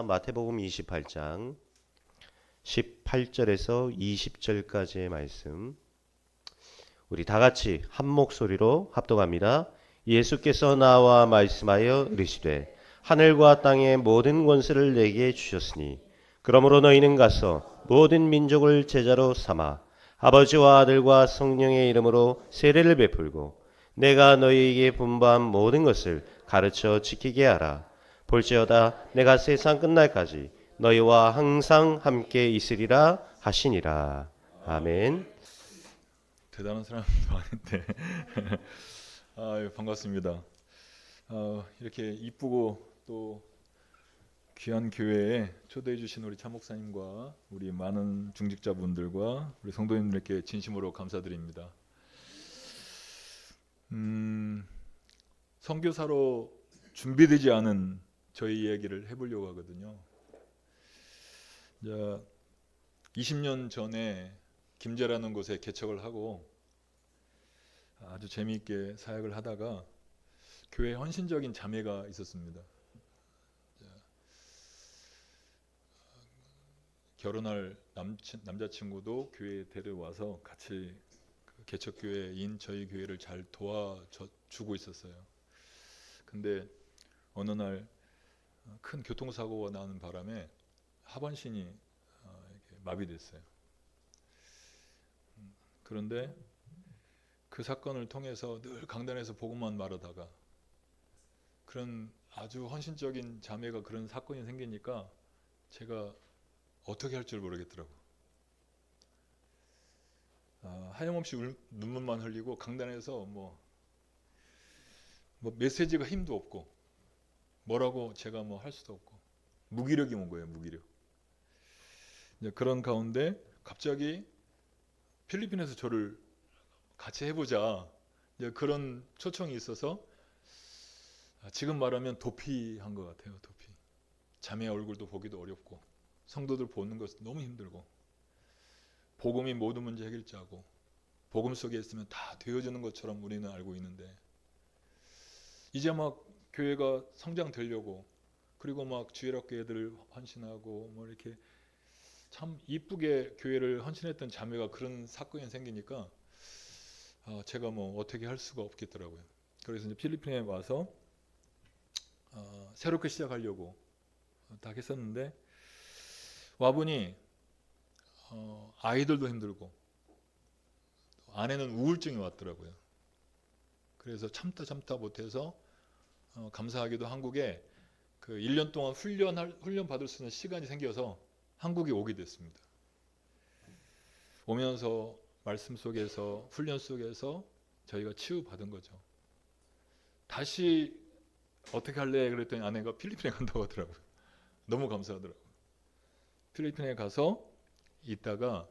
마태복음 28장 18절에서 20절까지의 말씀 우리 다 같이 한 목소리로 합독합니다. 예수께서 나와 말씀하여 이르시되 하늘과 땅의 모든 권세를 내게 주셨으니 그러므로 너희는 가서 모든 민족을 제자로 삼아 아버지와 아들과 성령의 이름으로 세례를 베풀고 내가 너희에게 분부한 모든 것을 가르쳐 지키게 하라. 볼지어다 내가 세상 끝날까지 너희와 항상 함께 있으리라 하시니라. 아멘. 대단한 사람도 아닌데 반갑습니다. 이렇게 이쁘고 또 귀한 교회에 초대해 주신 우리 차 목사님과 우리 많은 중직자분들과 우리 성도님들께 진심으로 감사드립니다. 선교사로 준비되지 않은 저희 이야기를 해보려고 하거든요. 20년 전에 김제라는 곳에 개척을 하고 아주 재미있게 사역을 하다가 교회에 헌신적인 자매가 있었습니다. 결혼할 남자친구도 교회에 데려와서 같이 개척교회인 저희 교회를 잘 도와주고 있었어요. 근데 어느 날 큰 교통사고가 나는 바람에 하반신이 이렇게 마비됐어요. 그런데 그 사건을 통해서 늘 강단에서 복음만 말하다가 그런 아주 헌신적인 자매가 그런 사건이 생기니까 제가 어떻게 할 줄 모르겠더라고요. 하염없이 눈물만 흘리고 강단에서 뭐 메시지가 힘도 없고 뭐라고 제가 뭐 할 수도 없고 무기력이 온 거예요. 무기력. 그런 가운데 갑자기 필리핀에서 저를 같이 해보자 그런 초청이 있어서 지금 말하면 도피한 것 같아요. 도피. 자매 얼굴도 보기도 어렵고 성도들 보는 것도 너무 힘들고 복음이 모든 문제 해결자고 복음 속에 있으면 다 되어지는 것처럼 우리는 알고 있는데 이제 막 교회가 성장되려고 그리고 막 주일학교 애들 헌신하고 뭐 이렇게 참 이쁘게 교회를 헌신했던 자매가 그런 사건이 생기니까 제가 뭐 어떻게 할 수가 없겠더라고요. 그래서 이제 필리핀에 와서 새롭게 시작하려고 딱 했었는데 와보니 아이들도 힘들고 아내는 우울증이 왔더라고요. 그래서 참다 못해서 감사하게도 한국에 그 1년 동안 훈련 받을 수 있는 시간이 생겨서 한국에 오게 됐습니다. 오면서 말씀 속에서 훈련 속에서 저희가 치유받은 거죠. 다시 어떻게 할래? 그랬더니 아내가 필리핀에 간다고 하더라고요. 너무 감사하더라고요. 필리핀에 가서 있다가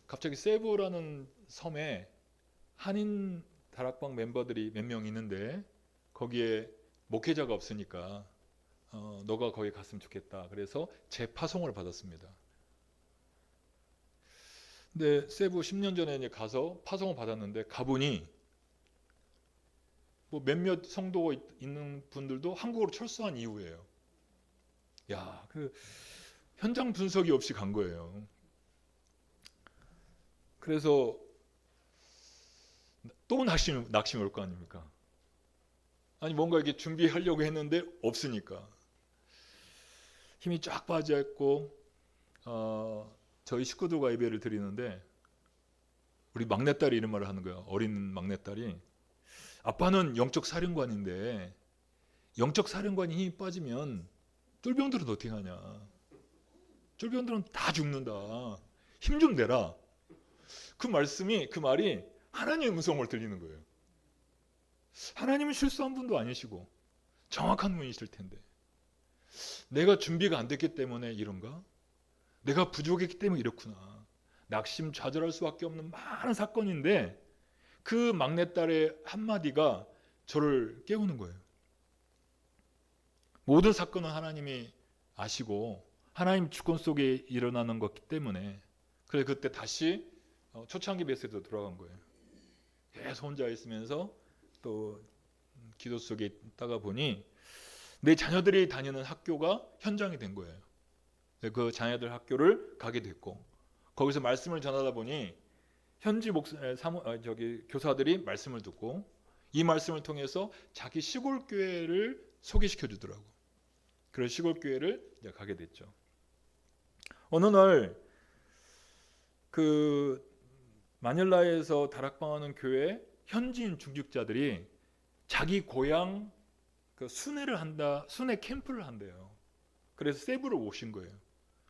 갑자기 세부라는 섬에 한인 다락방 멤버들이 몇 명 있는데 거기에 목회자가 없으니까 너가 거기 갔으면 좋겠다. 그래서 재파송을 받았습니다. 근데 세부 10년 전에 이제 가서 파송을 받았는데 가보니 뭐 몇몇 성도가 있는 분들도 한국으로 철수한 이후에요. 야, 그 현장 분석이 없이 간 거예요. 그래서 또 낙심이 올 거 아닙니까? 아니 뭔가 이렇게 준비하려고 했는데 없으니까 힘이 쫙 빠져 있고 저희 식구들과 예배를 드리는데 우리 막내딸이 이런 말을 하는 거예요. 어린 막내딸이 아빠는 영적 사령관인데 영적 사령관이 힘이 빠지면 쫄병들은 어떻게 하냐. 쫄병들은 다 죽는다. 힘 좀 내라. 그 말이 하나님의 음성을 들리는 거예요. 하나님은 실수한 분도 아니시고 정확한 분이실 텐데 내가 준비가 안 됐기 때문에 이런가? 내가 부족했기 때문에 이렇구나. 낙심 좌절할 수밖에 없는 많은 사건인데 그 막내딸의 한마디가 저를 깨우는 거예요. 모든 사건은 하나님이 아시고 하나님 주권 속에 일어나는 것이기 때문에 그래서 그때 다시 초창기 메시지로 돌아간 거예요. 계속 혼자 있으면서 또 기도 속에 있다가 보니 내 자녀들이 다니는 학교가 현장이 된 거예요. 그 자녀들 학교를 가게 됐고 거기서 말씀을 전하다 보니 현지 교사들이 말씀을 듣고 이 말씀을 통해서 자기 시골 교회를 소개시켜 주더라고. 그래서 시골 교회를 이제 가게 됐죠. 어느 날 그 마닐라에서 다락방하는 교회 현지인 중직자들이 자기 고향 그 순회 캠프를 한대요. 그래서 세부로 오신 거예요.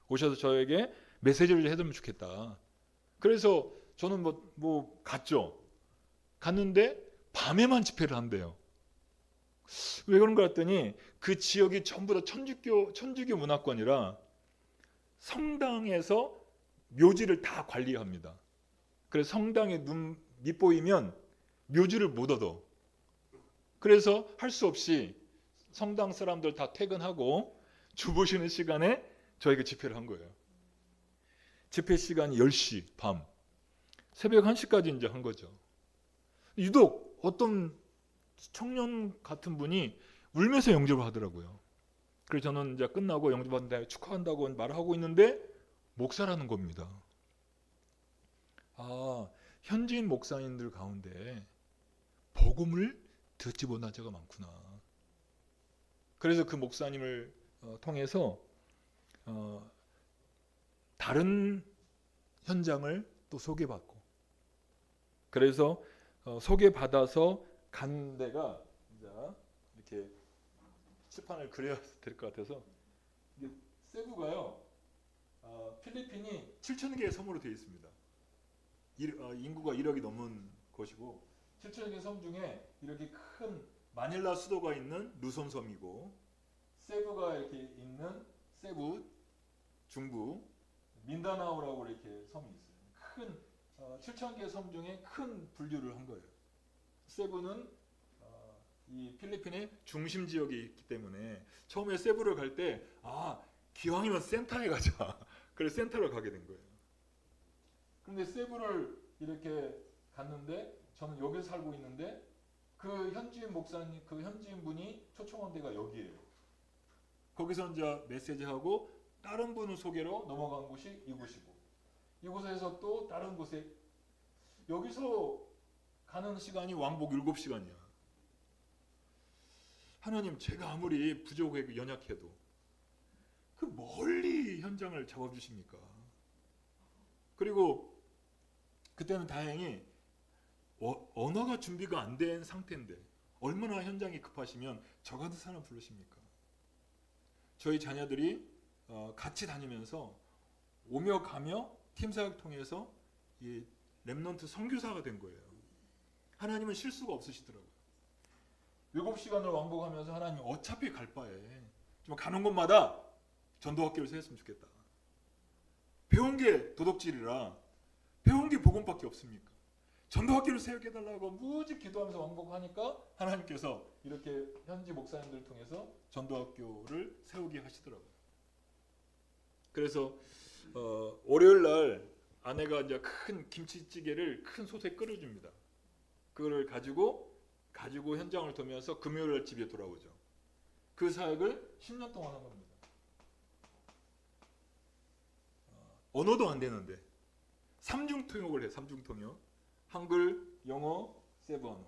오셔서 저에게 메시지를 해주면 좋겠다. 그래서 저는 갔죠. 갔는데 밤에만 집회를 한대요. 왜 그런가 했더니 그 지역이 전부 다 천주교 문화권이라 성당에서 묘지를 다 관리합니다. 그래서 성당에 눈 밑보이면 묘지를 못 얻어. 그래서 할 수 없이 성당 사람들 다 퇴근하고 주무시는 시간에 저희가 집회를 한 거예요. 집회 시간이 10시 밤 새벽 1시까지 이제 한 거죠. 유독 어떤 청년 같은 분이 울면서 영접을 하더라고요. 그래서 저는 이제 끝나고 영접한다 축하한다고 말하고 있는데 목사라는 겁니다. 아, 현지인 목사님들 가운데 복음을 듣지 못한 자가 많구나. 그래서 그 목사님을 통해서 다른 현장을 또 소개받고 그래서 소개받아서 간 데가 이렇게 칠판을 그려야 될 것 같아서 세부가요. 필리핀이 7,000개의 섬으로 되어 있습니다. 인구가 1억이 넘는 곳이고 7,000개 섬 중에 이렇게 큰 마닐라 수도가 있는 루손 섬이고 세부가 이렇게 있는 세부 중부 민다나오라고 이렇게 섬이 있어요. 큰 7,000개 섬 중에 큰 분류를 한 거예요. 세부는 이 필리핀의 중심 지역이 있기 때문에 처음에 세부를 갈 때 기왕이면 센터에 가자. 그래서 센터를 가게 된 거예요. 그런데 세부를 이렇게 갔는데 저는 여기서 살고 있는데 그 현지인 목사님, 그 현지인 분이 초청한 데가 여기예요. 거기서 이제 메시지하고 다른 분을 소개로 넘어간 곳이 이곳이고 이곳에서 또 다른 곳에 여기서 가는 시간이 왕복 7시간이야. 하나님 제가 아무리 부족하고 연약해도 그 멀리 현장을 잡아주십니까? 그리고 그때는 다행히 언어가 준비가 안 된 상태인데 얼마나 현장이 급하시면 저 같은 사람 부르십니까? 저희 자녀들이 같이 다니면서 오며 가며 팀사역 통해서 이 렘넌트 선교사가 된 거예요. 하나님은 실수가 없으시더라고요. 7시간을 왕복하면서 하나님 어차피 갈 바에 좀 가는 곳마다 전도학교를 세웠으면 좋겠다. 배운 게 도덕질이라 배운 게 복음밖에 없습니까? 전도학교를 세우게 해달라고 무지 기도하면서 왕복하니까 하나님께서 이렇게 현지 목사님들을 통해서 전도학교를 세우게 하시더라고요. 그래서 월요일 날 아내가 이제 큰 김치찌개를 큰 솥에 끓여줍니다. 그거를 가지고 현장을 돌면서 금요일 날 집에 돌아오죠. 그 사역을 10년 동안 한 겁니다. 언어도 안 되는데 삼중통역을 해. 삼중통역. 한글, 영어, 세부언어.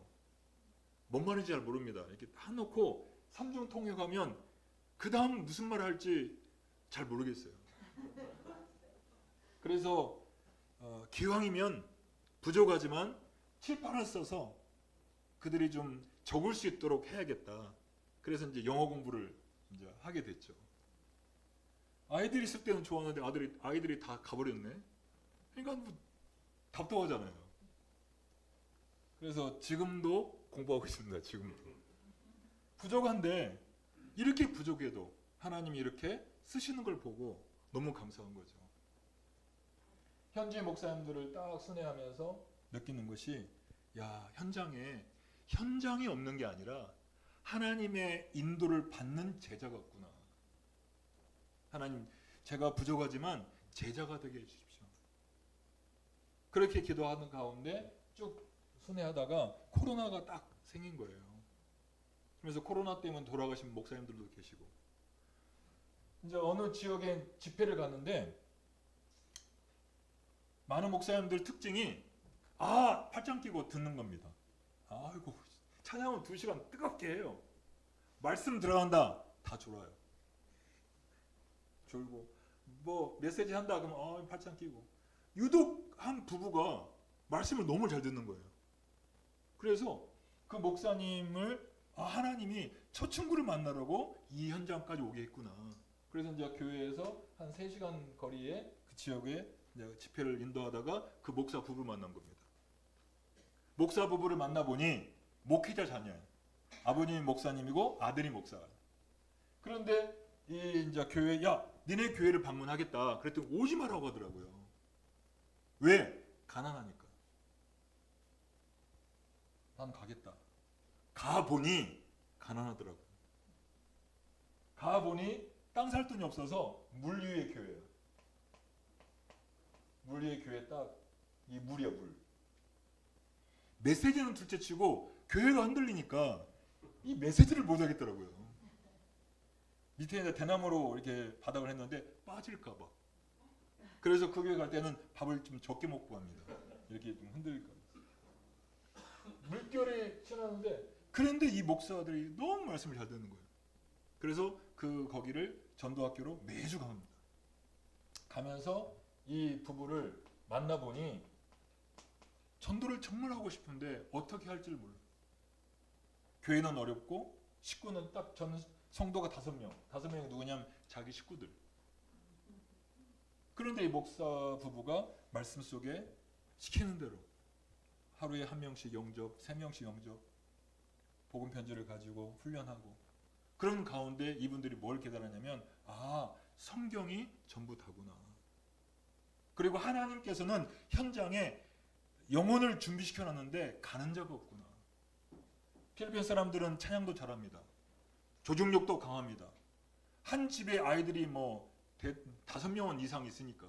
뭔 말인지 잘 모릅니다. 이렇게 다 놓고 삼중통역하면 그 다음 무슨 말을 할지 잘 모르겠어요. 그래서 기왕이면 부족하지만 칠판을 써서 그들이 좀 적을 수 있도록 해야겠다. 그래서 이제 영어 공부를 이제 하게 됐죠. 아이들이 있을 때는 좋았는데 아이들이 다 가버렸네. 그러니까 뭐 답답하잖아요. 그래서 지금도 공부하고 있습니다. 지금도. 부족한데 이렇게 부족해도 하나님이 이렇게 쓰시는 걸 보고 너무 감사한 거죠. 현지 목사님들을 딱 순회하면서 느끼는 것이 현장이 없는 게 아니라 하나님의 인도를 받는 제자가 없구나. 하나님 제가 부족하지만 제자가 되게 해주십시오. 그렇게 기도하는 가운데 쭉 순회하다가 코로나가 딱 생긴 거예요. 그래서 코로나 때문에 돌아가신 목사님들도 계시고. 이제 어느 지역에 집회를 갔는데 많은 목사님들 특징이 팔짱 끼고 듣는 겁니다. 아이고, 찬양은 2시간 뜨겁게 해요. 말씀 들어간다, 다 졸아요. 졸고 뭐 메시지 한다 그러면 팔짱 끼고. 유독 한 부부가 말씀을 너무 잘 듣는 거예요. 그래서 그 목사님을 하나님이 첫 친구를 만나라고 이 현장까지 오게 했구나. 그래서 이제 교회에서 한 3시간 거리에 그 지역에 이제 집회를 인도하다가 그 목사 부부를 만난 겁니다. 목사 부부를 만나보니 목회자 자녀예요. 아버님이 목사님이고 아들이 목사예요. 그런데 이 이제 교회, 야, 니네 교회를 방문하겠다. 그랬더니 오지 말라고 하더라고요. 왜? 가난하니까. 난 가겠다. 가보니 가난하더라고요. 가보니 땅 살 돈이 없어서 물 위의 교회예요. 물 위의 교회 딱 이 물이야, 물. 메시지는 둘째치고 교회가 흔들리니까 이 메시지를 못 하겠더라고요. 밑에 이제 대나무로 이렇게 바닥을 했는데 빠질까봐. 그래서 그 교회 갈 때는 밥을 좀 적게 먹고 갑니다. 이렇게 좀 흔들릴까. 물결이 지나는데 그런데 이 목사들이 너무 말씀을 잘 듣는 거예요. 그래서 거기를 전도학교로 매주 갑니다. 가면서 이 부부를 만나보니 전도를 정말 하고 싶은데 어떻게 할지를 몰라요. 교회는 어렵고 식구는 딱 성도가 5명. 5명이 누구냐면 자기 식구들. 그런데 이 목사 부부가 말씀 속에 시키는 대로 하루에 1명씩 영접, 3명씩 영접, 복음 편지를 가지고 훈련하고, 그런 가운데 이분들이 뭘 깨달았냐면 성경이 전부 다구나. 그리고 하나님께서는 현장에 영혼을 준비시켜 놨는데 가는 자가 없구나. 필리핀 사람들은 찬양도 잘합니다. 조직력도 강합니다. 한 집에 아이들이 5명 이상 있으니까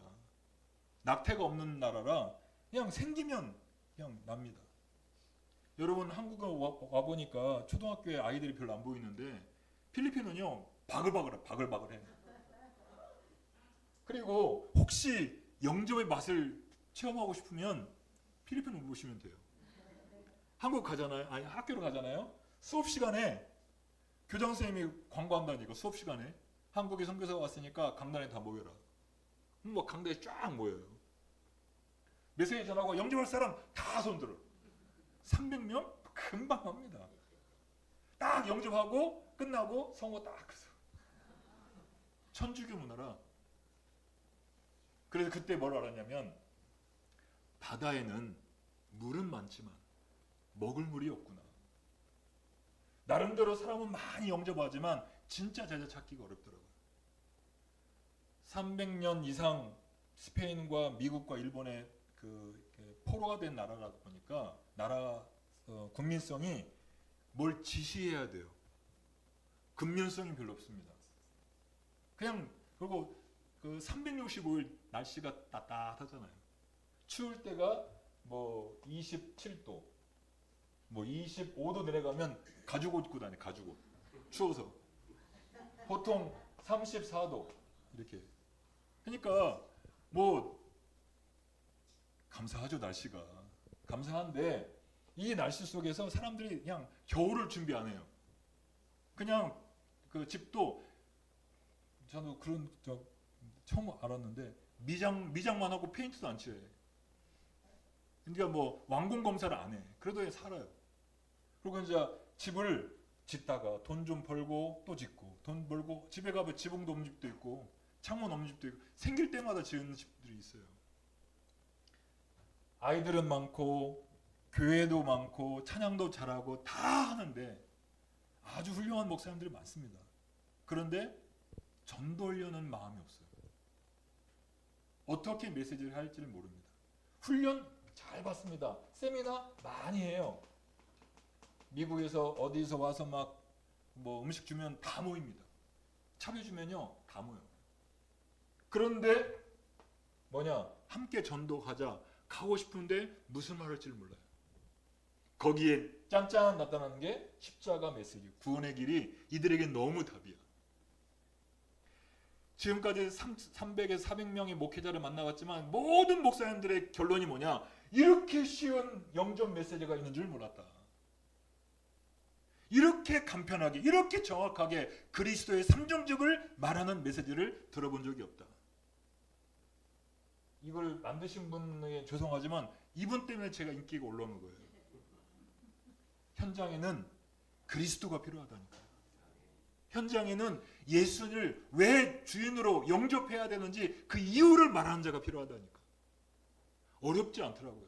낙태가 없는 나라라 그냥 생기면 그냥 납니다. 여러분 한국에 와보니까 초등학교에 아이들이 별로 안 보이는데 필리핀은요 바글바글해. 그리고 혹시 영접의 맛을 체험하고 싶으면 필리핀 오시면 돼요. 한국 가잖아요. 학교로 가잖아요. 수업 시간에 교장 선생님이 광고한다니까. 수업 시간에 한국에 선교사가 왔으니까 강단에 다 모여라. 강단에 쫙 모여요. 메시지 전하고 영접할 사람 다 손들어. 300명 금방 합니다. 딱 영접하고 끝나고 성호 딱 그래서 천주교 문화라. 그래서 그때 뭘 알았냐면 바다에는 물은 많지만 먹을 물이 없구나. 나름대로 사람은 많이 영접하지만 진짜 제자 찾기가 어렵더라고요. 300년 이상 스페인과 미국과 일본의 포로가 된 나라다 보니까 국민성이 뭘 지시해야 돼요. 근면성이 별로 없습니다. 그냥 그리고 365일 날씨가 따뜻하잖아요. 추울 때가 27도, 25도 내려가면 가죽옷 입고 다녀. 가죽옷. 추워서. 보통 34도 이렇게. 그러니까 감사하죠. 날씨가 감사한데 이 날씨 속에서 사람들이 그냥 겨울을 준비 안 해요. 그냥 그 집도 저도 그런 처음 알았는데 미장만 하고 페인트도 안 칠해. 그러니까 완공 검사를 안 해. 그래도 살아요. 그리고 이제 집을 짓다가 돈 좀 벌고 또 짓고, 돈 벌고 집에 가면 지붕도 없는 집도 있고 창문 없는 집도 있고 생길 때마다 지은 집들이 있어요. 아이들은 많고 교회도 많고 찬양도 잘하고 다 하는데 아주 훌륭한 목사님들이 많습니다. 그런데 전도하려는 마음이 없어요. 어떻게 메시지를 할지를 모릅니다. 훈련 잘 받습니다. 세미나 많이 해요. 미국에서 어디서 와서 음식 주면 다 모입니다. 차려 주면요 다 모여. 그런데 함께 전도 가자. 가고 싶은데 무슨 말 할지를 몰라요. 거기에 짠짠 나타나는 게 십자가 메시지, 구원의 길이 이들에게 너무 답이야. 지금까지 300에서 400명의 목회자를 만나봤지만 모든 목사님들의 결론이 뭐냐? 이렇게 쉬운 영접 메시지가 있는 줄 몰랐다. 이렇게 간편하게, 이렇게 정확하게 그리스도의 삼종적을 말하는 메시지를 들어본 적이 없다. 이걸 만드신 분에게 죄송하지만 이분 때문에 제가 인기가 올라오는 거예요. 현장에는 그리스도가 필요하다니까. 현장에는 예수를 왜 주인으로 영접해야 되는지 그 이유를 말하는 자가 필요하다니까. 어렵지 않더라고요.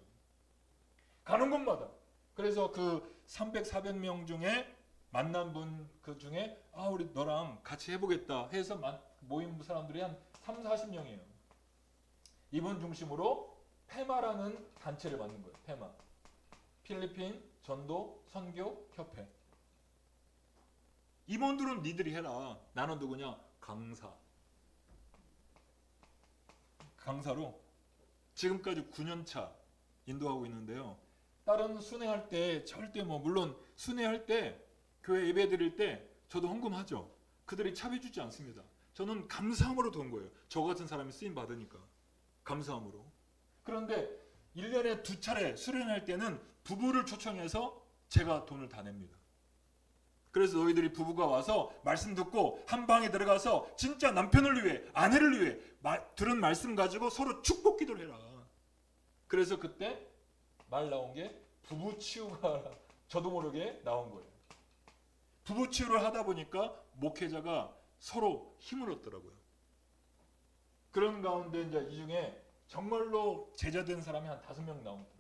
가는 곳마다. 그래서 그 300, 400명 중에 만난 분 그 중에 우리 너랑 같이 해보겠다 해서 모인 사람들이 한 3, 40명이에요. 이분 중심으로 페마라는 단체를 만든 거예요. 페마. 필리핀 전도 선교 협회. 임원들은 니들이 해라. 나는 누구냐? 강사로 지금까지 9년차 인도하고 있는데요. 다른 순회할 때 절대 물론 순회할 때 교회 예배 드릴 때 저도 헌금하죠. 그들이 차별주지 않습니다. 저는 감사함으로 돈 거예요. 저 같은 사람이 쓰임 받으니까 감사함으로. 그런데 1년에 2차례 수련할 때는 부부를 초청해서 제가 돈을 다 냅니다. 그래서 너희들이 부부가 와서 말씀 듣고 한 방에 들어가서 진짜 남편을 위해 아내를 위해 들은 말씀 가지고 서로 축복 기도를 해라. 그래서 그때 말 나온 게 부부 치유가 저도 모르게 나온 거예요. 부부 치유를 하다 보니까 목회자가 서로 힘을 얻더라고요. 그런 가운데 이제 이 중에 정말로 제자된 사람이 한 5명 나오더라고요.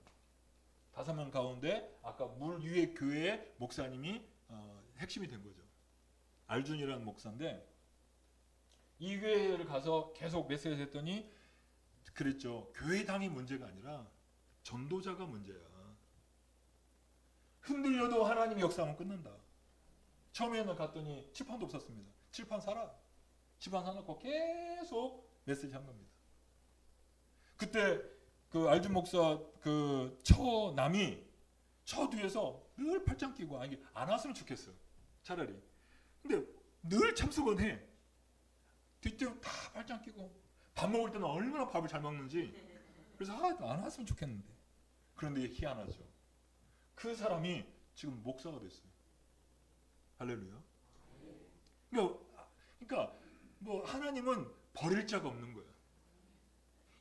5명 가운데 아까 물 위의 교회의 목사님이 핵심이 된 거죠. 알준이라는 목사인데 이 교회를 가서 계속 메시지 했더니 그랬죠. 교회당이 문제가 아니라 전도자가 문제야. 흔들려도 하나님의 역사하면 끝난다. 처음에는 갔더니 칠판도 없었습니다. 칠판 사라. 칠판 사놓고 계속 메시지 한 겁니다. 그때 그 알준 목사 그 처남이 저 뒤에서 늘 팔짱 끼고 안 왔으면 좋겠어요. 차라리. 근데 늘 참석은 해. 뒷뒤로 다 팔짱 끼고 밥 먹을 때는 얼마나 밥을 잘 먹는지. 그래서 안 왔으면 좋겠는데. 그런데 희한하죠. 그 사람이 지금 목사가 됐어요. 할렐루야. 그러니까 하나님은 버릴 자가 없는 거예요.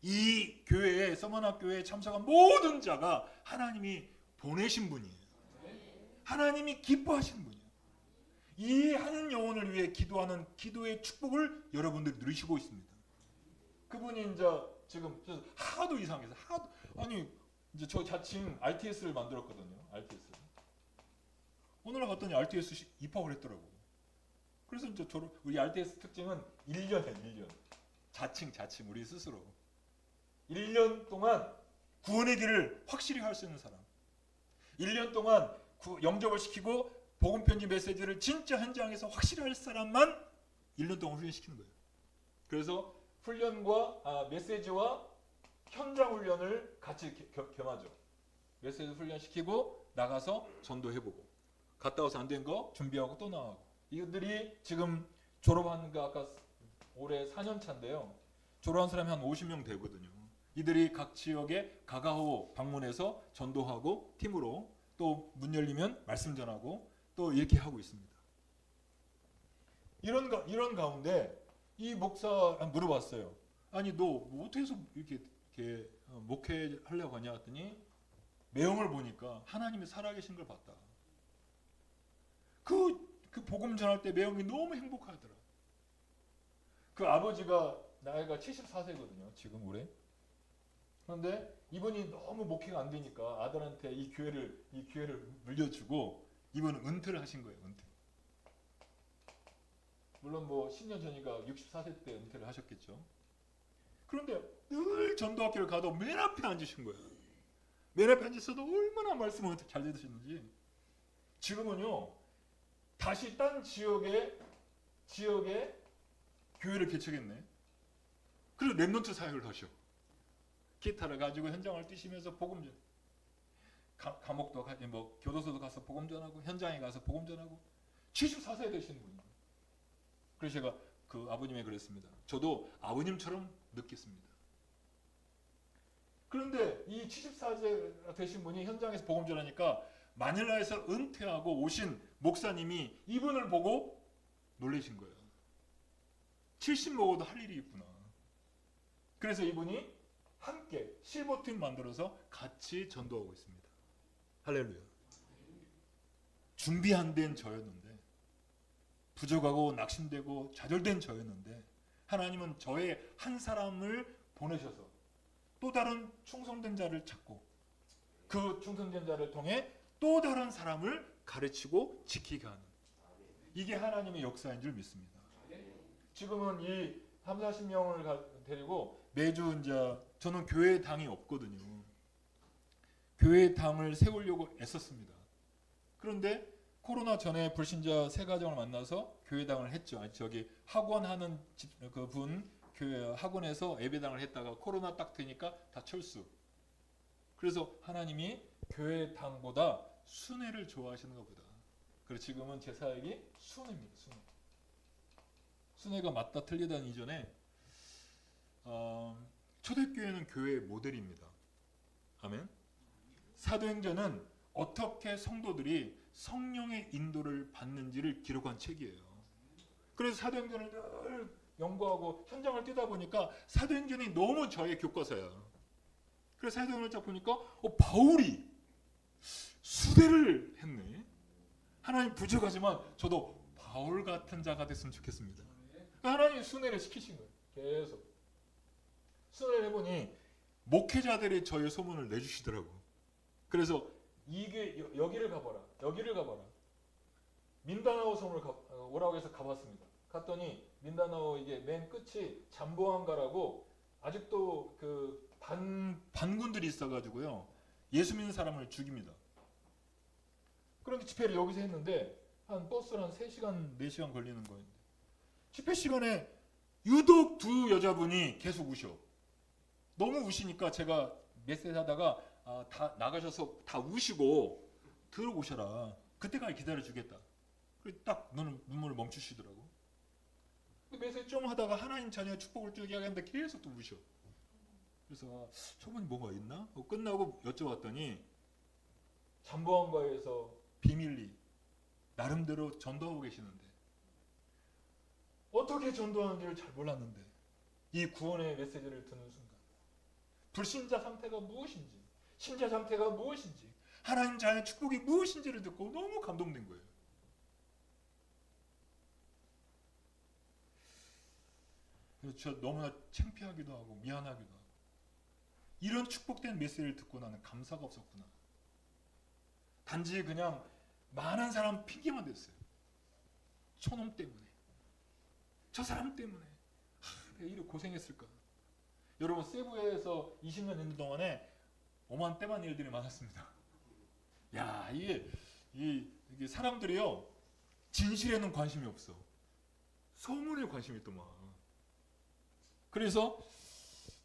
이 교회에 서머나교회에 참석한 모든 자가 하나님이 보내신 분이에요. 하나님이 기뻐하시는 분이에요. 이 한 영혼을 위해 기도하는 기도의 축복을 여러분들이 누리시고 있습니다. 그분이 이제 지금 하도 이상해서 이제 저 자칭 RTS를 만들었거든요. RTS. 오늘 갔더니 RTS 입학을 했더라고. 그래서 이제 우리 RTS 특징은 1년에 1년. 자칭 우리 스스로. 1년 동안 구원의 길을 확실히 할 수 있는 사람. 1년 동안 영접을 시키고 복음 편지 메시지를 진짜 현장에서 확실히 할 사람만 1년 동안 훈련시키는 거예요. 그래서 훈련과 메시지와 현장 훈련을 같이 겸하죠. 메시지 훈련시키고 나가서 전도해보고 갔다 와서 안 된 거 준비하고 또 나가고. 이들이 지금 졸업하는 거 아까 올해 4년 차인데요. 졸업한 사람이 한 50명 되거든요. 이들이 각 지역에 가가호 방문해서 전도하고 팀으로 또 문 열리면 말씀 전하고 또 이렇게 하고 있습니다. 이런 가운데 이 목사 물어봤어요. 아니 너 어떻게 해서 이렇게 목회하려고 하냐 했더니 내용을 보니까 하나님이 살아계신 걸 봤다. 그 복음 전할 때 매형이 너무 행복하더라. 그 아버지가 나이가 74세거든요. 지금 올해. 그런데 이분이 너무 목회가 안 되니까 아들한테 이 기회를 물려주고 이분은 은퇴를 하신 거예요. 은퇴. 물론 10년 전이니까 64세 때 은퇴를 하셨겠죠. 그런데 늘 전도학교를 가도 맨 앞에 앉으신 거예요. 맨 앞에 앉아서도 얼마나 말씀을 잘 들으시는지. 지금은요. 다시 딴 지역에 교회를 개척했네. 그리고 랩넌트 사역을 하셔. 기타를 가지고 현장을 뛰시면서 복음 전. 감옥도 뭐 교도소도 가서 복음 전하고 현장에 가서 복음 전하고 74세 되신 분이에요. 그래서 제가 그 아버님에 그랬습니다. 저도 아버님처럼 느꼈습니다. 그런데 이 74세 되신 분이 현장에서 복음 전하니까 마닐라에서 은퇴하고 오신 목사님이 이분을 보고 놀라신 거예요. 70 먹어도 할 일이 있구나. 그래서 이분이 함께 실버팀 만들어서 같이 전도하고 있습니다. 할렐루야. 준비 안 된 저였는데, 부족하고 낙심되고 좌절된 저였는데, 하나님은 저의 한 사람을 보내셔서 또 다른 충성된 자를 찾고 그 충성된 자를 통해 또 다른 사람을 가르치고 지키게 하는, 이게 하나님의 역사인 줄 믿습니다. 지금은 이 3, 40명을 데리고 매주 이제 저는 교회 당이 없거든요. 교회 당을 세우려고 애썼습니다. 그런데 코로나 전에 불신자 세 가정을 만나서 교회당을 했죠. 저기 학원 하는 그분 교회 학원에서 예배당을 했다가 코로나 딱 되니까 다 철수. 그래서 하나님이 교회당보다 순회를 좋아하시는 것보다. 그래서 지금은 제 사역이 순회입니다. 순회. 순회가 맞다 틀리다 이전에 초대교회는 교회의 모델입니다. 아멘. 사도행전은 어떻게 성도들이 성령의 인도를 받는지를 기록한 책이에요. 그래서 사도행전을 늘 연구하고 현장을 뛰다 보니까 사도행전이 너무 저의 교과서야. 그래서 사도행전을 딱 보니까 바울이 수대를 했네. 하나님 부족하지만 저도 바울 같은 자가 됐으면 좋겠습니다. 하나님 순회를 시키신 거예요. 계속 순회를 해보니 목회자들이 저의 소문을 내주시더라고. 그래서 이게 여기를 가봐라, 여기를 가봐라. 민다나오 섬을 오라고 해서 가봤습니다. 갔더니 민다나오 이게 맨 끝이 잠보안가라고 아직도 그 반군들이 있어가지고요, 예수 믿는 사람을 죽입니다. 그런데 집회를 여기서 했는데 한 버스를 한 3시간 4시간 걸리는 거예요. 집회 시간에 유독 두 여자분이 계속 우셔. 너무 우시니까 제가 메시지 하다가 다 나가셔서 다 우시고 들어오셔라. 그때까지 기다려주겠다. 그래서 딱 눈물을 멈추시더라고. 메시지 좀 하다가 하나님 자녀의 축복을 쭉 이야기하는데 계속 또 우셔. 그래서 저분이 뭐가 있나? 끝나고 여쭤봤더니 잠보안가에서 비밀리 나름대로 전도하고 계시는데 어떻게 전도하는지를 잘 몰랐는데 이 구원의 메시지를 듣는 순간 불신자 상태가 무엇인지, 신자 상태가 무엇인지, 하나님 자녀의 축복이 무엇인지를 듣고 너무 감동된 거예요. 그래서 저 너무나 창피하기도 하고 미안하기도 하고, 이런 축복된 메시지를 듣고 나는 감사가 없었구나. 단지 그냥 많은 사람 핑계만 댔어요. 저놈 때문에, 저 사람 때문에 내가 이렇게 고생했을까. 여러분, 세부에서 20년 있는 동안에 오만 때만 일들이 많았습니다. 야, 이게 사람들이요, 진실에는 관심이 없어. 소문에 관심이 있더만. 그래서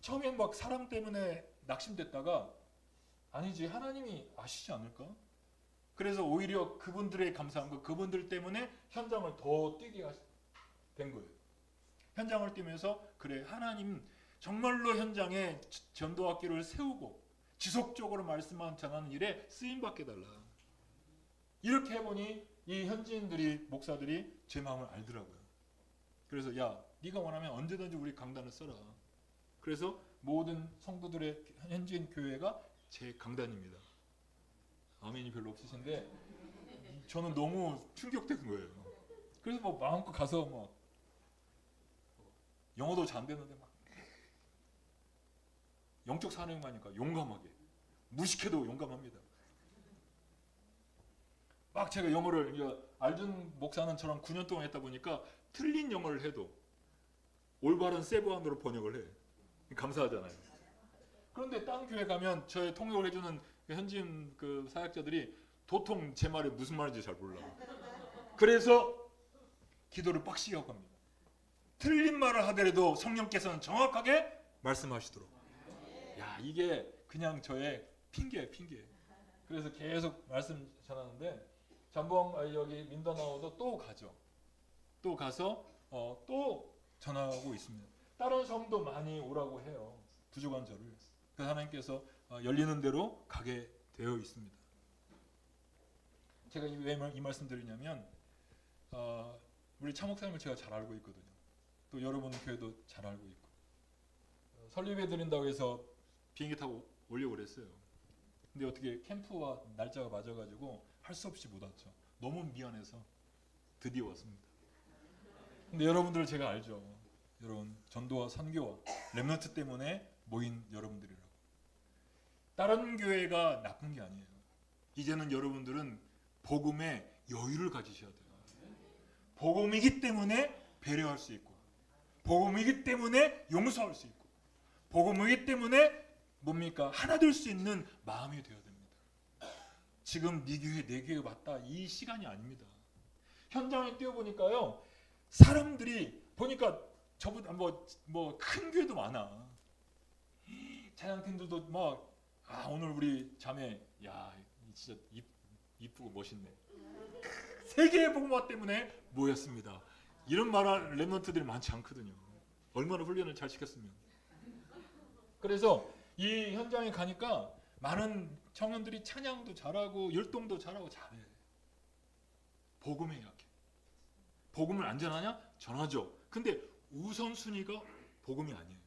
처음엔 막 사람 때문에 낙심됐다가 아니지, 하나님이 아시지 않을까? 그래서 오히려 그분들의 감사한 거, 그분들 때문에 현장을 더 뛰게 된 거예요. 현장을 뛰면서 그래, 하나님 정말로 현장에 전도학교를 세우고 지속적으로 말씀만 전하는 일에 쓰임받게 달라. 이렇게 해보니 이 현지인들이, 목사들이 제 마음을 알더라고요. 그래서 야, 네가 원하면 언제든지 우리 강단을 써라. 그래서 모든 성도들의 현지인 교회가 제 강단입니다. 아멘이 별로 없으신데 저는 너무 충격된 거예요. 그래서 뭐 마음껏 가서 뭐 영어도 잘 안 되는데 막 영적 사명하니까 용감하게, 무식해도 용감합니다. 막 제가 영어를, 알준 목사는 저랑 9년 동안 했다 보니까 틀린 영어를 해도 올바른 세부안으로 번역을 해. 감사하잖아요. 그런데 딴 교회 가면 저의 통역을 해주는 현지인 그 사역자들이 도통 제 말이 무슨 말인지 잘 몰라. 그래서 기도를 빡시게 하고 합니다. 틀린 말을 하더라도 성령께서는 정확하게 말씀하시도록. 야, 이게 그냥 저의 핑계예요, 핑계. 그래서 계속 말씀 전하는데 잠봉 여기 민다나오도 또 가죠. 또 가서 또 전하고 있습니다. 다른 성도 많이 오라고 해요. 부족한 저를. 그래서 하나님께서 열리는 대로 가게 되어 있습니다. 제가 왜 이 말씀 드리냐면 우리 차 목사님을 제가 잘 알고 있거든요. 또 여러분 교회도 잘 알고 있고 설립해 드린다고 해서 비행기 타고 오려고 그랬어요. 근데 어떻게 캠프와 날짜가 맞아가지고 할 수 없이 못 왔죠. 너무 미안해서 드디어 왔습니다. 근데 여러분들을 제가 알죠. 여러분 전도와 선교와 렘넌트 때문에 모인 여러분들이라고. 다른 교회가 나쁜 게 아니에요. 이제는 여러분들은 복음의 여유를 가지셔야 돼요. 복음이기 때문에 배려할 수 있고, 복음이기 때문에 용서할 수 있고, 복음이기 때문에 뭡니까? 하나 될 수 있는 마음이 되어야 됩니다. 지금 네 교회 내 교회 맞다 이 시간이 아닙니다. 현장에 뛰어보니까요, 사람들이 보니까 저보다 뭐 큰 교회도 많아. 찬양팀들도 막 오늘 우리 자매 야 진짜 이쁘고 멋있네. 세계의 복음화 때문에 모였습니다. 이런 말할 렘넌트들이 많지 않거든요. 얼마나 훈련을 잘 시켰으면. 그래서 이 현장에 가니까 많은 청년들이 찬양도 잘하고 율동도 잘하고 잘해. 복음에 약해. 복음을 안 전하냐? 전하죠. 근데 우선순위가 복음이 아니에요.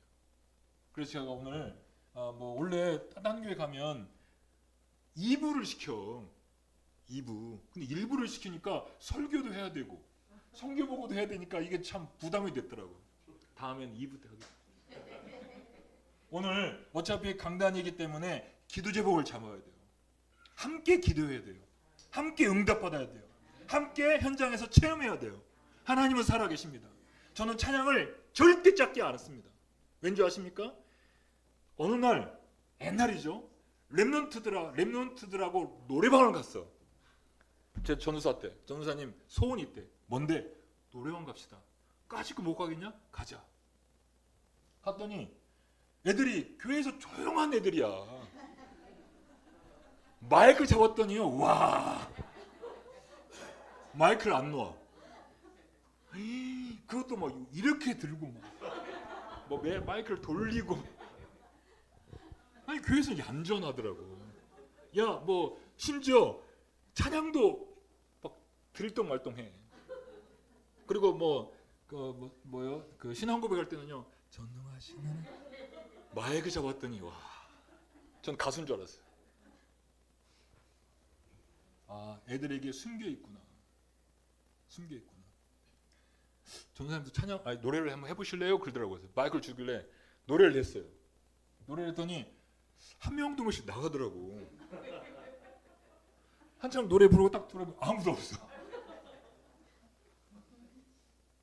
그래서 제가 오늘 원래 다른 교회 가면 2부를 시켜. 2부. 근데 1부를 시키니까 설교도 해야 되고 성교 보고도 해야 되니까 이게 참 부담이 됐더라고. 다음엔 2부 때 하겠습니다. 오늘 어차피 강단이기 때문에 기도 제목을 잡아야 돼요. 함께 기도해야 돼요. 함께 응답받아야 돼요. 함께 현장에서 체험해야 돼요. 하나님은 살아계십니다. 저는 찬양을 절대 짰지 않았습니다. 왠지 아십니까? 어느 날 옛날이죠. 렘넌트들하고 노래방을 갔어. 제 전우사 때 전우사님 소원이 있대. 뭔데? 노래방 갑시다. 까짓거 못 가겠냐? 가자. 갔더니 애들이 교회에서 조용한 애들이야. 마이크 잡았더니요. 와. 마이크를 안 놓아. 그것도 막 이렇게 들고 뭐 마이크를 돌리고. 아니 교회에서 얌전하더라고. 야 뭐 심지어 찬양도 막 들똥말똥해. 그리고 그 신앙 고백할 때는요. 전능하시는 마이크 잡았더니 와. 전 가수인 줄 알았어요. 애들에게 숨겨 있구나. 숨겨 있구나. 전사님도 찬양 노래를 한번 해보실래요? 그러더라고요. 마이크를 주길래 노래를 했어요. 노래를 했더니 한 명도 없이 나가더라고. 한참 노래 부르고 딱 돌아보면 아무도 없어.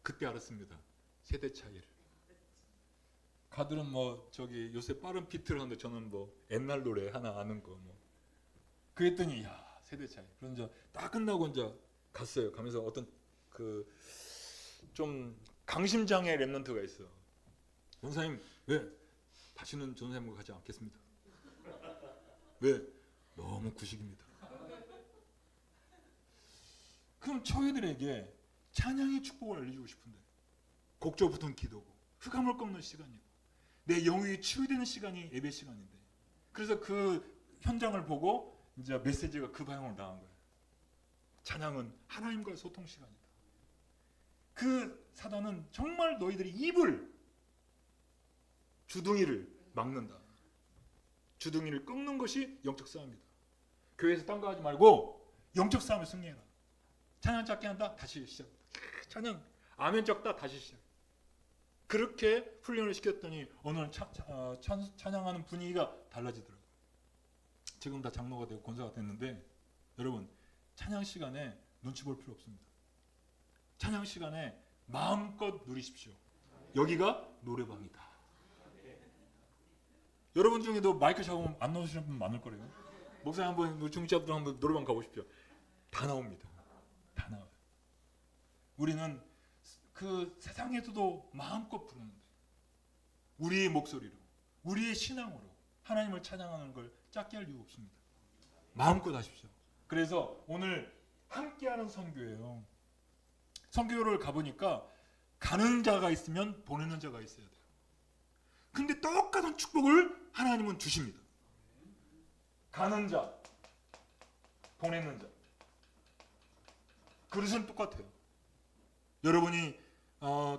그때 알았습니다. 세대 차이를. 가들은 요새 빠른 비트를 하는데 저는 옛날 노래 하나 아는 거 그랬더니 야 세대 차이. 그런 딱 끝나고 이제 갔어요. 가면서 어떤 좀 강심장의 렘넌트가 있어. 전사님 왜 다시는 전사님과 가지 않겠습니다. 왜? 너무 구식입니다. 그럼 저희들에게 찬양의 축복을 알려주고 싶은데 곡조 붙은 기도고 흑암을 꺾는 시간이고 내 영혼이 치유되는 시간이 예배 시간인데 그래서 그 현장을 보고 이제 메시지가 그 방향으로 나간 거예요. 찬양은 하나님과의 소통 시간이다. 그 사단은 정말 너희들이 입을 주둥이를 막는다. 주둥이를 꺾는 것이 영적 싸움이다. 교회에서 딴 거 하지 말고 영적 싸움을 승리해라. 찬양 작게 한다. 다시 시작. 찬양 아멘 적다. 다시 시작. 그렇게 훈련을 시켰더니 오늘 찬양하는 분위기가 달라지더라고요. 지금 다 장로가 되고 권사가 됐는데 여러분 찬양 시간에 눈치 볼 필요 없습니다. 찬양 시간에 마음껏 누리십시오. 여기가 노래방이다. 여러분 중에도 마이크 잡으면 안 나오시는 분 많을 거예요. 목사님 한번 중지자분 한번 노래방 가보십시오. 다 나옵니다. 다 나와요. 우리는 그 세상에서도 마음껏 부르는데 우리의 목소리로 우리의 신앙으로 하나님을 찬양하는 걸 작게 할 이유 없습니다. 마음껏 하십시오. 그래서 오늘 함께하는 선교예요. 선교를 가보니까 가는 자가 있으면 보내는 자가 있어야 돼요. 근데 똑같은 축복을 하나님은 주십니다. 가는 자, 보내는 자. 그릇은 똑같아요. 여러분이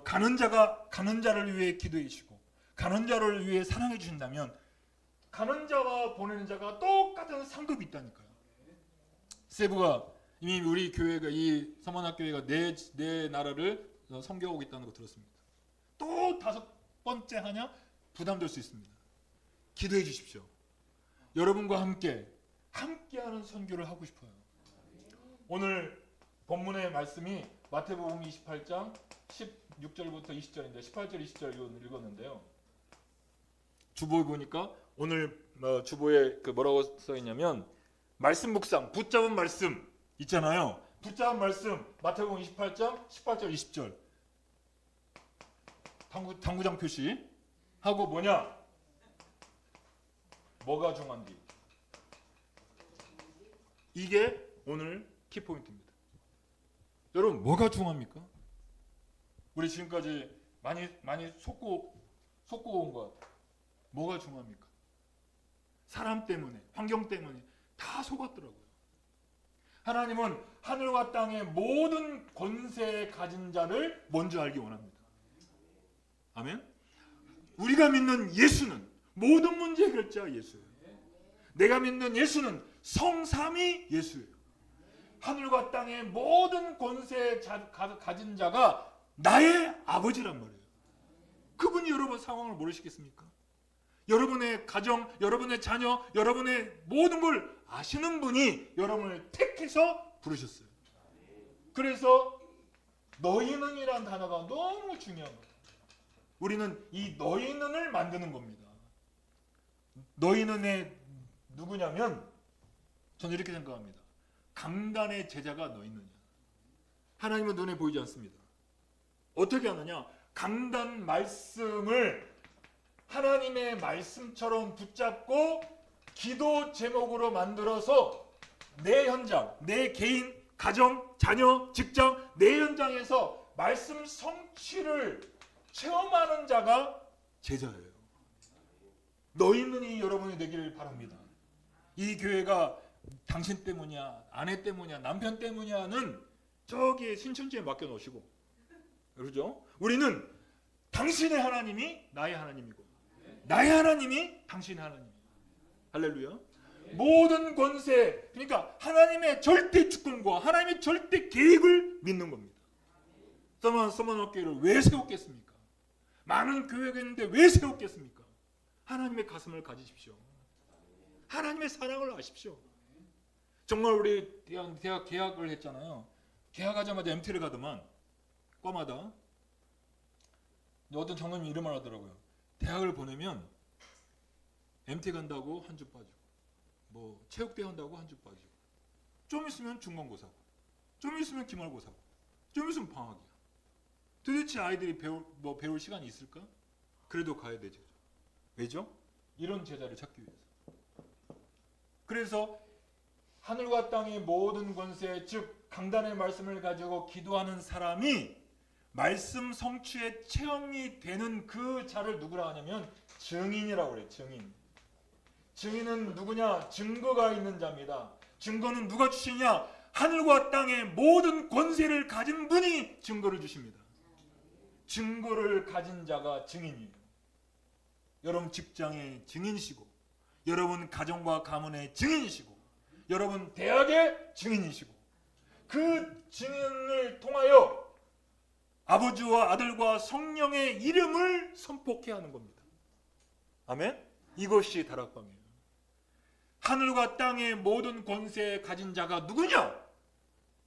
가는 자를 위해 기도해 주시고 가는 자를 위해 사랑해 주신다면 가는 자와 보내는 자가 똑같은 상급이 있다니까요. 세부가 이미 우리 교회가 이 서만학교회가 네 나라를 선교하고 있다는 거 들었습니다. 또 5번째 하냐? 부담될 수 있습니다. 기도해 주십시오. 여러분과 함께하는 선교를 하고 싶어요. 오늘 본문의 말씀이 마태복음 28장 16절부터 20절인데 18절 20절 읽었는데요. 주보에 보니까 오늘 주보에 뭐라고 써 있냐면 말씀 묵상, 붙잡은 말씀 있잖아요. 붙잡은 말씀 마태복음 28장 18절 20절 당구장 표시 하고 뭐가 중요한지 이게 오늘 키포인트입니다. 여러분 뭐가 중요합니까? 우리 지금까지 많이 속고 온 것 같아요. 뭐가 중요합니까? 사람 때문에, 환경 때문에 다 속았더라고요. 하나님은 하늘과 땅의 모든 권세 가진 자를 먼저 알기 원합니다. 아멘? 우리가 믿는 예수는 모든 문제 해결자 예수예요. 내가 믿는 예수는 성삼위 예수예요. 하늘과 땅의 모든 권세 가진 자가 나의 아버지란 말이에요. 그분이 여러분 상황을 모르시겠습니까? 여러분의 가정, 여러분의 자녀, 여러분의 모든 걸 아시는 분이 여러분을 택해서 부르셨어요. 그래서 너희는이란 단어가 너무 중요한 거예요. 우리는 이 너희는을 만드는 겁니다. 너희는의 누구냐면 저는 이렇게 생각합니다. 강단의 제자가 너희는이야. 하나님은 눈에 보이지 않습니다. 어떻게 하느냐? 강단 말씀을 하나님의 말씀처럼 붙잡고 기도 제목으로 만들어서 내 현장, 내 개인, 가정, 자녀, 직장, 내 현장에서 말씀 성취를 체험하는 자가 제자예요. 너희는 여러분이 되기를 바랍니다. 이 교회가 당신 때문이야, 아내 때문이야, 남편 때문이야는 저기 신천지에 맡겨놓으시고, 그렇죠? 우리는 당신의 하나님이 나의 하나님이고 나의 하나님이 당신의 하나님이에요. 할렐루야. 모든 권세, 그러니까 하나님의 절대 주권과 하나님의 절대 계획을 믿는 겁니다. 서머너교회를 왜 세웠겠습니까? 많은 교회가 있는데 왜 세웠겠습니까? 하나님의 가슴을 가지십시오. 하나님의 사랑을 아십시오. 정말 우리 대학 개학을 했잖아요. 개학하자마자 MT를 가더만 과마다 어떤 장로님 이름을 하더라고요. 대학을 보내면 MT 간다고 한 주 빠지고 뭐 체육대 한다고 한 주 빠지고 좀 있으면 중간고사고 좀 있으면 기말고사고 좀 있으면 방학이야. 도대체 아이들이 배울 시간이 있을까? 그래도 가야 되죠. 왜죠? 이런 제자를 찾기 위해서. 그래서 하늘과 땅의 모든 권세, 즉 강단의 말씀을 가지고 기도하는 사람이 말씀 성취의 체험이 되는 그 자를 누구라 하냐면 증인이라고 그래요. 증인은 누구냐? 증거가 있는 자입니다. 증거는 누가 주시냐? 하늘과 땅의 모든 권세를 가진 분이 증거를 주십니다. 증거를 가진 자가 증인이에요. 여러분 직장의 증인이시고, 여러분 가정과 가문의 증인이시고, 여러분 대학의 증인이시고, 그 증인을 통하여 아버지와 아들과 성령의 이름을 선포케 하는 겁니다. 아멘? 이것이 다락방이에요. 하늘과 땅의 모든 권세에 가진 자가 누구냐?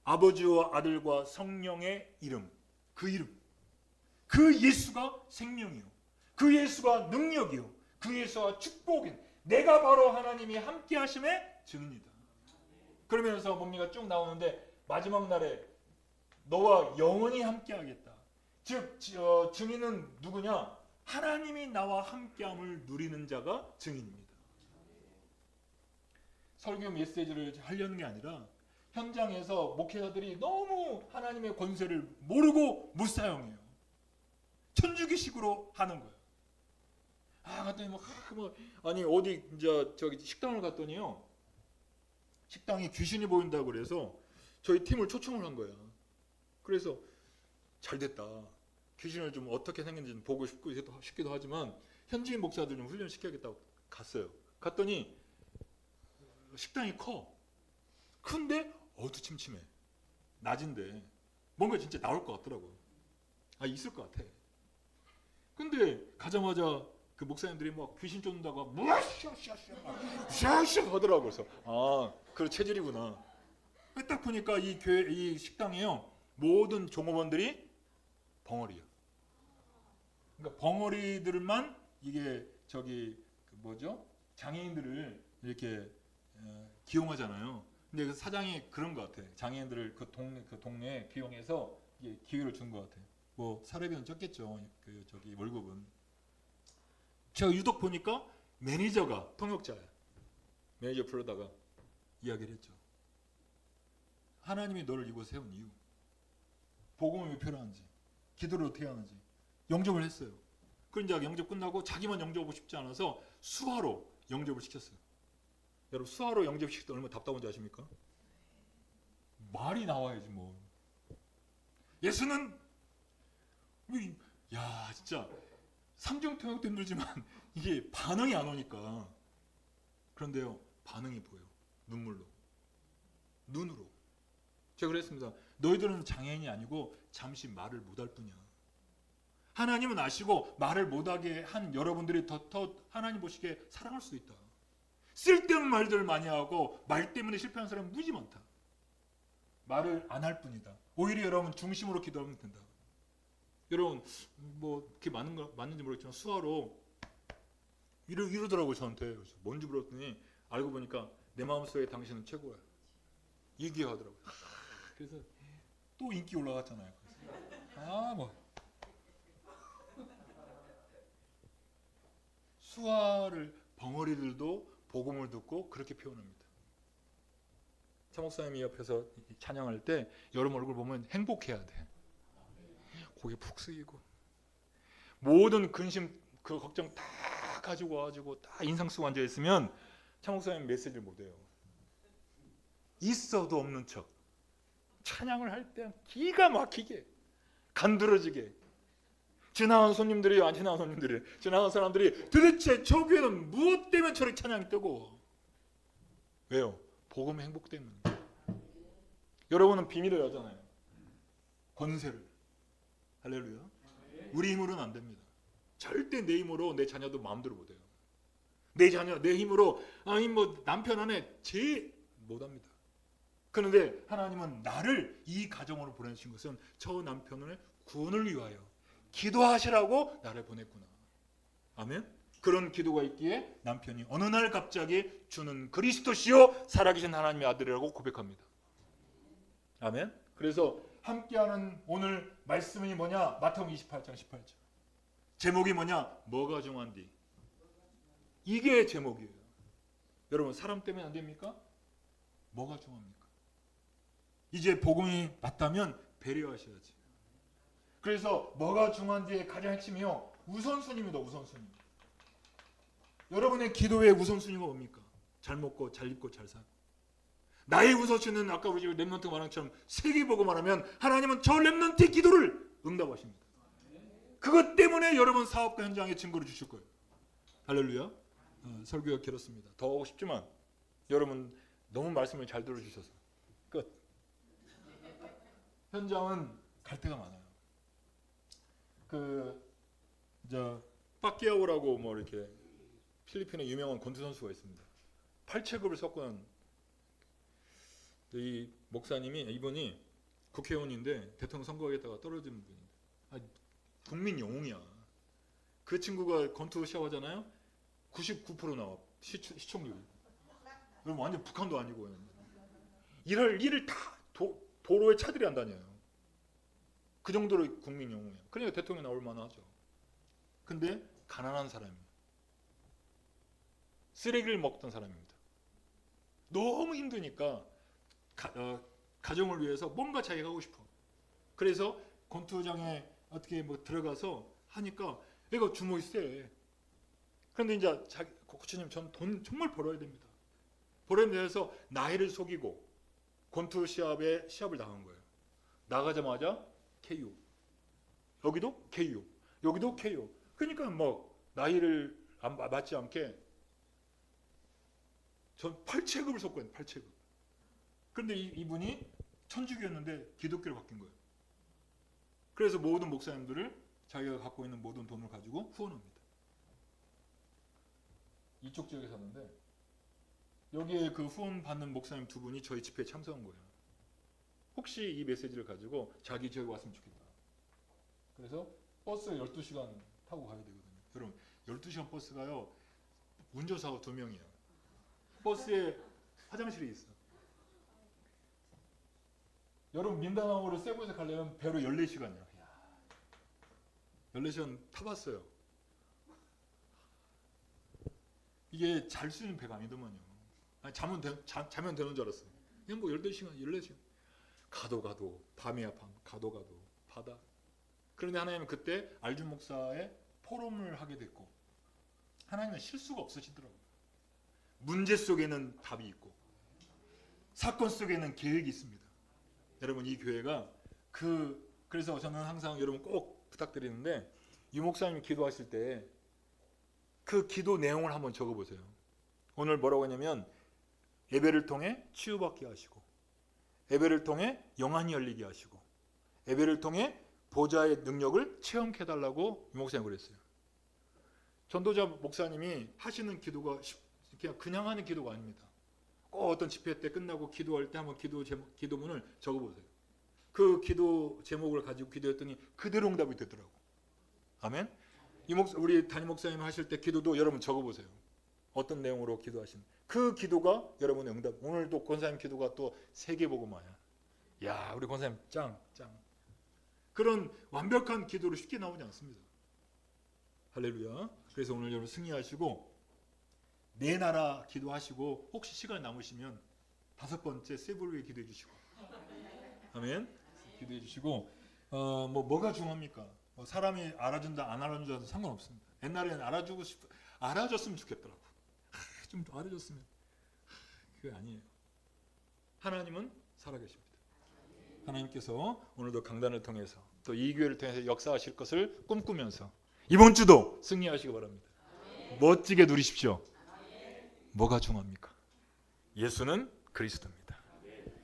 아버지와 아들과 성령의 이름. 그 이름. 그 예수가 생명이요. 그 예수가 능력이요. 그 예수가 축복인. 내가 바로 하나님이 함께 하심의 증인이다. 그러면서 뭡니까? 쭉 나오는데 마지막 날에 너와 영원히 함께 하겠다. 즉 증인은 누구냐? 하나님이 나와 함께함을 누리는 자가 증인입니다. 설교 메시지를 하려는 게 아니라 현장에서 목회자들이 너무 하나님의 권세를 모르고 못 사용해요. 천주교식으로 하는 거예요. 갔더니 아니 어디 이제 저기 식당을 갔더니요. 식당에 귀신이 보인다고 그래서 저희 팀을 초청을 한 거야. 그래서 잘 됐다. 귀신을 좀 어떻게 생겼는지 보고 싶기도 하지만 현지인 목사들 좀 훈련시켜야겠다고 갔어요. 갔더니 식당이 커. 큰데 어두침침해. 낮인데 뭔가 진짜 나올 것 같더라고. 있을 것 같아. 근데 가자마자 그 목사님들이 막 귀신 쫓는다고 샤샤 하더라고. 그래서 그 체질이구나. 딱 보니까 이 교회 이 식당에요. 모든 종업원들이 벙어리야. 그러니까 벙어리들만 이게 저기 장애인들을 이렇게 기용하잖아요. 근데 그 사장이 그런 것 같아. 장애인들을 그 동네에 기용해서 이게 기회를 준 것 같아. 뭐 사례비는 적겠죠. 그 저기 월급은. 제가 유독 보니까 매니저가 통역자야. 매니저 불러다가 이야기를 했죠. 하나님이 너를 이곳에 세운 이유, 복음을 왜 필요한지, 기도를 어떻게 하는지 영접을 했어요. 그런 이제 영접 끝나고 자기만 영접하고 싶지 않아서 수화로 영접을 시켰어요. 여러분 수화로 영접시킬 때 얼마나 답답한지 아십니까? 말이 나와야지 뭐. 예수는 진짜 삼중통역도 힘들지만 이게 반응이 안 오니까. 그런데요 반응이 보여. 눈으로. 제가 그랬습니다. 너희들은 장애인이 아니고 잠시 말을 못할 뿐이야. 하나님은 아시고 말을 못하게 한 여러분들이 더 하나님 보시기에 사랑할 수 있다. 쓸데없는 말들을 많이 하고 말 때문에 실패하는 사람은 무지 많다. 말을 안 할 뿐이다. 오히려 여러분 중심으로 기도하면 된다. 여러분 뭐 그게 맞는지 모르겠지만 수화로 이러더라고요 저한테. 그래서 뭔지 물었더니 알고 보니까 내 마음속에 당신은 최고야. 얘기하더라고요. 그래서 또 인기 올라갔잖아요. 수화를 벙어리들도 복음을 듣고 그렇게 표현합니다. 차 목사님이 옆에서 찬양할 때 여러분 얼굴 보면 행복해야 돼. 고개 푹 숙이고 모든 근심 그 걱정 다 가지고 와가지고 다 인상 쓰고 앉아 있으면 차 목사님 메시지를 못 해요. 있어도 없는 척 찬양을 할 때 기가 막히게 간드러지게 지나간 손님들이 안 지나간 손님들이 지나간 사람들이 도대체 저 교회는 무엇 때문에 저렇게 찬양이 뜨고 왜요? 복음 행복 때문에. 여러분은 비밀을 여잖아요. 권세를. 할렐루야. 우리 힘으로는 안 됩니다. 절대 내 힘으로 내 자녀도 마음대로 못해요. 내 자녀 내 힘으로 남편 안에 제일 못합니다. 그런데 하나님은 나를 이 가정으로 보내신 것은 저 남편의 구원을 위하여 기도하시라고 나를 보냈구나. 아멘. 그런 기도가 있기에 남편이 어느 날 갑자기 주는 그리스도시요 살아계신 하나님의 아들이라고 고백합니다. 아멘. 그래서 함께하는 오늘 말씀이 뭐냐? 마태복음 28장 18절. 제목이 뭐냐? 뭐가 중요한디? 이게 제목이에요. 여러분 사람 때문에 안 됩니까? 뭐가 중요합니까? 이제 복음이 맞다면 배려하셔야지. 그래서 뭐가 중요한지의 가장 핵심이요. 우선순위입니다. 우선순위. 여러분의 기도의 우선순위가 뭡니까? 잘 먹고 잘 입고 잘 살고. 나의 우선순위는 아까 우리 렘넌트 말한 것처럼 세계보고 말하면 하나님은 저 렘넌트의 기도를 응답하십니다. 그것 때문에 여러분 사업과 현장에 증거를 주실 거예요. 할렐루야. 설교가 길었습니다. 더 하고 싶지만 여러분 너무 말씀을 잘 들어주셔서 끝. 현장은 갈 데가 많아요. 빠끼아오라고 뭐 이렇게 필리핀의 유명한 권투 선수가 있습니다. 8체급을 석권한 이 목사님이 이분이 국회의원인데 대통령 선거하겠다가 떨어진 분인데 국민 영웅이야. 그 친구가 권투 시합하잖아요. 99% 나와 시청률이. 그럼 완전 북한도 아니고 일을 다 도로에 차들이 안 다녀요. 그 정도로 국민 영웅이야. 그러니까 대통령 나올 만하죠. 근데 가난한 사람이에요. 쓰레기를 먹던 사람입니다. 너무 힘드니까 가정을 위해서 뭔가 자기가 하고 싶어. 그래서 권투장에 어떻게 뭐 들어가서 하니까 얘가 주먹이 세. 그런데 이제 코치님 전 돈 정말 벌어야 됩니다. 벌어야 돼서 나이를 속이고 권투 시합을 나간 거예요. 나가자마자 KO. 여기도 KO. 여기도 KO. 그러니까 뭐 나이를 맞지 않게 전 8체급을 섰거든요. 8체급. 그런데 이분이 천주교였는데 기독교로 바뀐 거예요. 그래서 모든 목사님들을 자기가 갖고 있는 모든 돈을 가지고 후원합니다. 이쪽 지역에 사는데 여기에 그 후원 받는 목사님 두 분이 저희 집회에 참석한 거예요. 혹시 이 메시지를 가지고 자기 지역에 왔으면 좋겠다. 그래서 버스 12시간 타고 가야 되거든요. 여러분 12시간 버스가요. 운전사가 2명이에요. 버스에 화장실이 있어. 여러분 민다나오를 세부에서 가려면 배로 14시간이야. 14시간 타봤어요. 이게 잘 수 있는 배가 아니더만요. 아니, 자면 되는 줄 알았어요. 그냥 뭐 14시간. 가도 밤이야 밤. 가도 바다. 그런데 하나님은 그때 알준 목사의 포럼을 하게 됐고 하나님은 실수가 없으시더라고요. 문제 속에는 답이 있고 사건 속에는 계획이 있습니다. 여러분 이 교회가 그래서 저는 항상 여러분 꼭 부탁드리는데 유 목사님 기도하실 때 그 기도 내용을 한번 적어보세요. 오늘 뭐라고 했냐면 예배를 통해 치유받게 하시고 예배를 통해 영안이 열리게 하시고 예배를 통해 보좌의 능력을 체험케 해달라고 유 목사님 그랬어요. 전도자 목사님이 하시는 기도가 그냥 하는 기도가 아닙니다. 꼭 어떤 집회 때 끝나고 기도할 때 한번 기도문을 적어보세요. 그 기도 제목을 가지고 기도했더니 그대로 응답이 되더라고. 아멘. 우리 담임 목사님 하실 때 기도도 여러분 적어보세요. 어떤 내용으로 기도하신 그 기도가 여러분의 응답. 오늘도 권사님 기도가 또 세계복음화야. 야 우리 권사님 짱. 그런 완벽한 기도로 쉽게 나오지 않습니다. 할렐루야. 그래서 오늘 여러분 승리하시고 내 나라 기도하시고 혹시 시간 남으시면 5번째 세부를 위해 기도해 주시고 아멘. 기도해 주시고 뭐가 중요합니까? 사람이 알아준다 안 알아준다 상관없습니다. 옛날에는 알아줬으면 좋겠더라고. 좀 알아줬으면. 그게 아니에요. 하나님은 살아계십니다. 하나님께서 오늘도 강단을 통해서 또 이 교회를 통해서 역사하실 것을 꿈꾸면서 이번 주도 승리하시기 바랍니다. 멋지게 누리십시오. 뭐가 중요합니까? 예수는 그리스도입니다.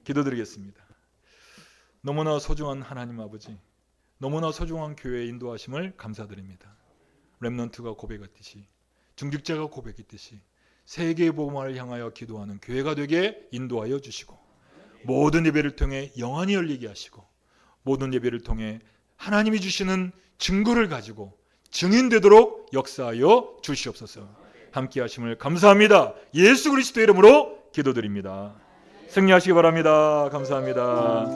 기도드리겠습니다. 너무나 소중한 하나님 아버지, 너무나 소중한 교회의 인도하심을 감사드립니다. 렘넌트가 고백했듯이 중직자가 고백했듯이 세계의 복음화를 향하여 기도하는 교회가 되게 인도하여 주시고 모든 예배를 통해 영안이 열리게 하시고 모든 예배를 통해 하나님이 주시는 증거를 가지고 증인되도록 역사하여 주시옵소서. 함께 하심을 감사합니다. 예수 그리스도의 이름으로 기도드립니다. 승리하시기 바랍니다. 감사합니다.